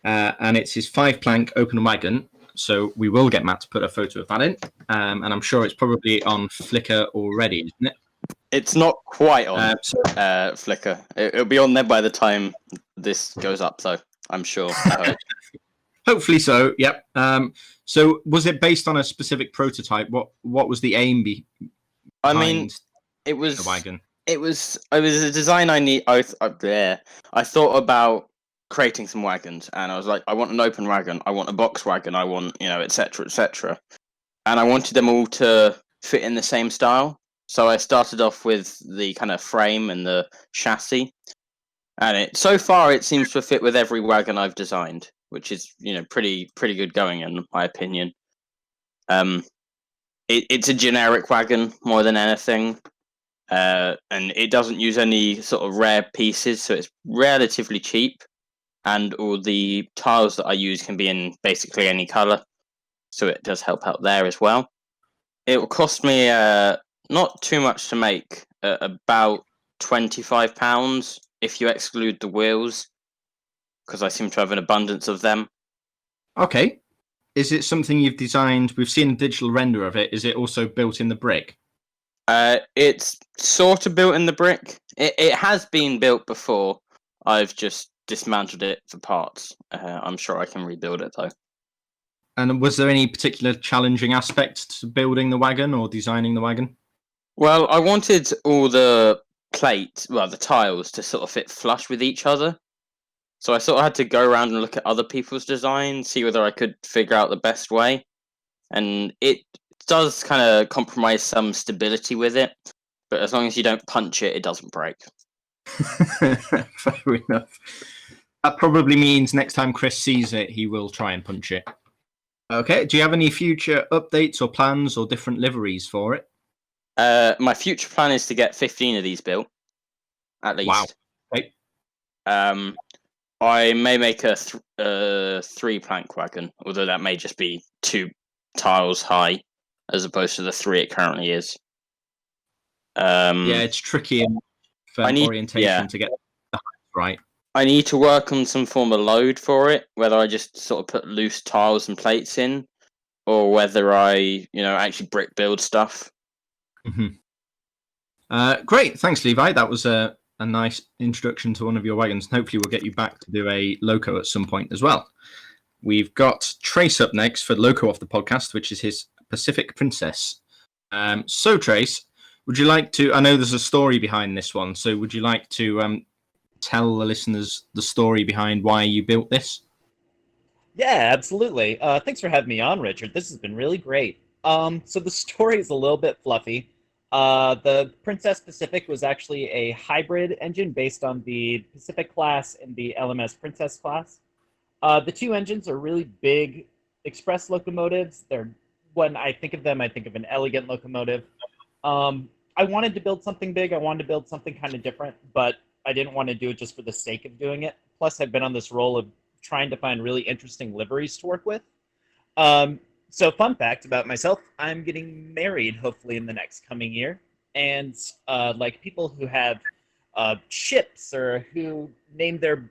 And it's his 5-plank open wagon. So we will get Matt to put a photo of that in. And I'm sure it's probably on Flickr already, isn't it? It's not quite on Flickr. It'll be on there by the time this goes up, so I'm sure. Hopefully so, yep. So was it based on a specific prototype? What was the aim behind it was the wagon? It was a design I thought about creating some wagons, and I was like, I want an open wagon, I want a box wagon, I want, etc., etc. And I wanted them all to fit in the same style. So I started off with the kind of frame and the chassis, and so far it seems to fit with every wagon I've designed, which is pretty good going in my opinion. It's a generic wagon more than anything, and it doesn't use any sort of rare pieces, so it's relatively cheap, and all the tiles that I use can be in basically any color, so it does help out there as well. It will cost me not too much to make, about £25 if you exclude the wheels, because I seem to have an abundance of them. Okay. Is it something you've designed? We've seen a digital render of it. Is it also built in the brick? It's sort of built in the brick. It has been built before. I've just dismantled it for parts. I'm sure I can rebuild it, though. And was there any particular challenging aspect to building the wagon or designing the wagon? Well, I wanted all the the tiles to sort of fit flush with each other. So I sort of had to go around and look at other people's designs, see whether I could figure out the best way. And it does kind of compromise some stability with it, but as long as you don't punch it, it doesn't break. Fair enough. That probably means next time Chris sees it, he will try and punch it. Okay, do you have any future updates or plans or different liveries for it? My future plan is to get 15 of these built, at least. Wow. Okay. I may make a 3-plank wagon, although that may just be 2 tiles high, as opposed to the 3 it currently is. Yeah, it's tricky in orientation to get the height right. I need to work on some form of load for it, whether I just sort of put loose tiles and plates in, or whether I, actually brick build stuff. Great, thanks, Levi. That was a nice introduction to one of your wagons. Hopefully we'll get you back to do a loco at some point as well. We've got Trace up next for loco off the podcast, which is his Pacific Princess. So Trace, would you like to, I know there's a story behind this one, so would you like to tell the listeners the story behind why you built this? Yeah, absolutely. Thanks for having me on, Richard. This has been really great. So the story is a little bit fluffy. The Princess Pacific was actually a hybrid engine based on the Pacific class and the LMS Princess class. The two engines are really big express locomotives. When I think of them, I think of an elegant locomotive. I wanted to build something big. I wanted to build something kind of different, but I didn't want to do it just for the sake of doing it. Plus, I've been on this role of trying to find really interesting liveries to work with. So fun fact about myself, I'm getting married hopefully in the next coming year. And like people who have ships or who name their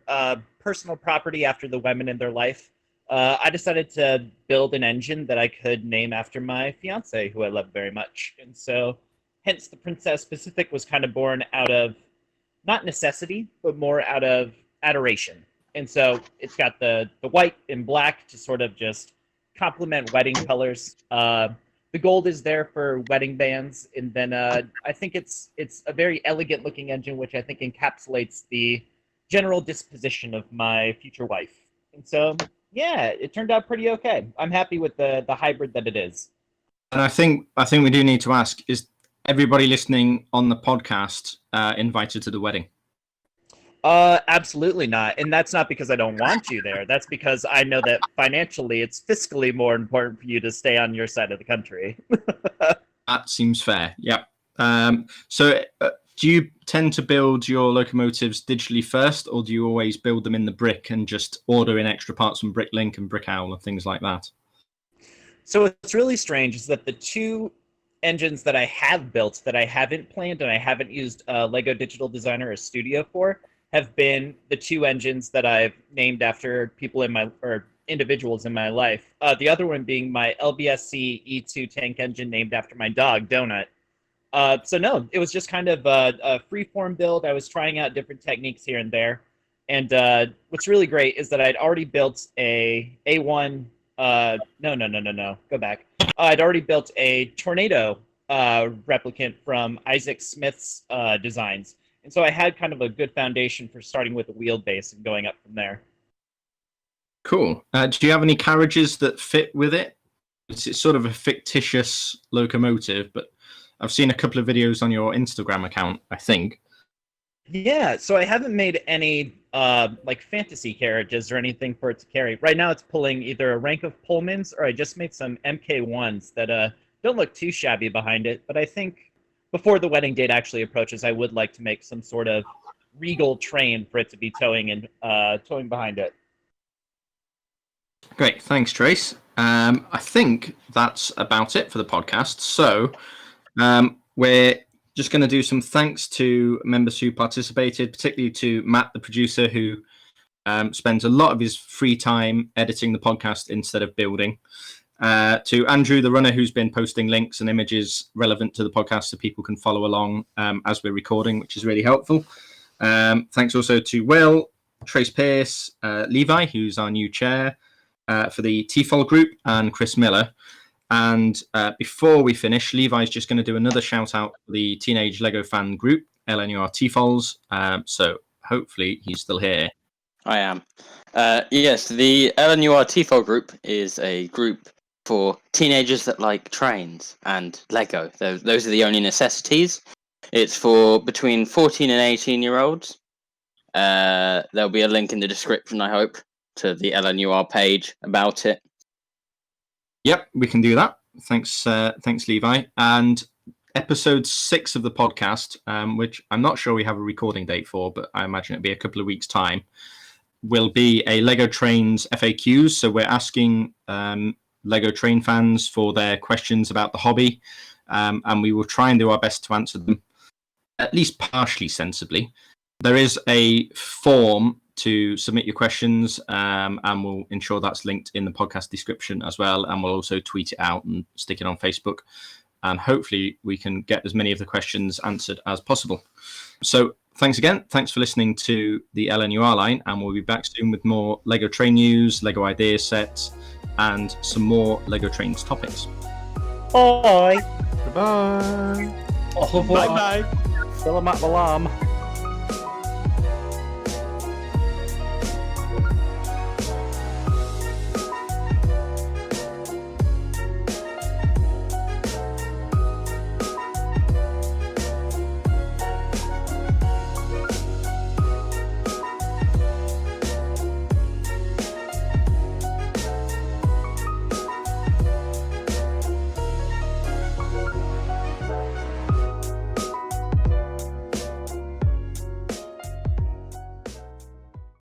personal property after the women in their life, I decided to build an engine that I could name after my fiance, who I love very much. And so hence the Princess Pacific was kind of born out of not necessity, but more out of adoration. And so it's got the white and black to sort of just complement wedding colors. The gold is there for wedding bands, and then I think it's a very elegant looking engine, which I think encapsulates the general disposition of my future wife. And so, yeah, it turned out pretty okay. I'm happy with the hybrid that it is. And I think we do need to ask: is everybody listening on the podcast invited to the wedding? Absolutely not. And that's not because I don't want you there. That's because I know that financially it's fiscally more important for you to stay on your side of the country. That seems fair. Yep. So do you tend to build your locomotives digitally first, or do you always build them in the brick and just order in extra parts from Bricklink and Brickowl and things like that? So what's really strange is that the two engines that I have built that I haven't planned and I haven't used Lego Digital Designer or Studio for have been the two engines that I've named after people or individuals in my life. The other one being my LBSC E2 tank engine named after my dog, Donut. So no, it was just kind of a free-form build. I was trying out different techniques here and there. And what's really great is that I'd already built a A1... No. Go back. I'd already built a Tornado replicant from Isaac Smith's designs. And so I had kind of a good foundation for starting with a wheelbase and going up from there. Cool. Do you have any carriages that fit with it? It's sort of a fictitious locomotive, but I've seen a couple of videos on your Instagram account, I think. Yeah, so I haven't made any like fantasy carriages or anything for it to carry. Right now it's pulling either a rank of Pullmans or I just made some MK1s that don't look too shabby behind it, but I think before the wedding date actually approaches, I would like to make some sort of regal train for it to be towing behind it. Great, thanks, Trace. I think that's about it for the podcast. So we're just going to do some thanks to members who participated, particularly to Matt, the producer, who spends a lot of his free time editing the podcast instead of building. To Andrew, the runner, who's been posting links and images relevant to the podcast so people can follow along as we're recording, which is really helpful. Thanks also to Will, Trace Pierce, Levi, who's our new chair for the TFOL group, and Chris Miller. And before we finish, Levi's just going to do another shout out for the Teenage Lego Fan group, LNUR TFOls. So hopefully he's still here. I am. Yes, the LNUR TFOL group is a group for teenagers that like trains and Lego. Those are the only necessities. It's for between 14 and 18-year-olds. There'll be a link in the description, I hope, to the LNUR page about it. Yep, we can do that. Thanks, Levi. And episode 6 of the podcast, which I'm not sure we have a recording date for, but I imagine it'll be a couple of weeks' time, will be a Lego Trains FAQs. So we're asking Lego Train fans for their questions about the hobby, and we will try and do our best to answer them. at least partially sensibly. There is a form to submit your questions, and we'll ensure that's linked in the podcast description as well. And we'll also tweet it out and stick it on Facebook. And hopefully we can get as many of the questions answered as possible. So thanks again. Thanks for listening to the LNUR line. And we'll be back soon with more LEGO Train news, LEGO idea sets, and some more LEGO Trains topics. Bye. Bye. Au revoir. Still a map alarm.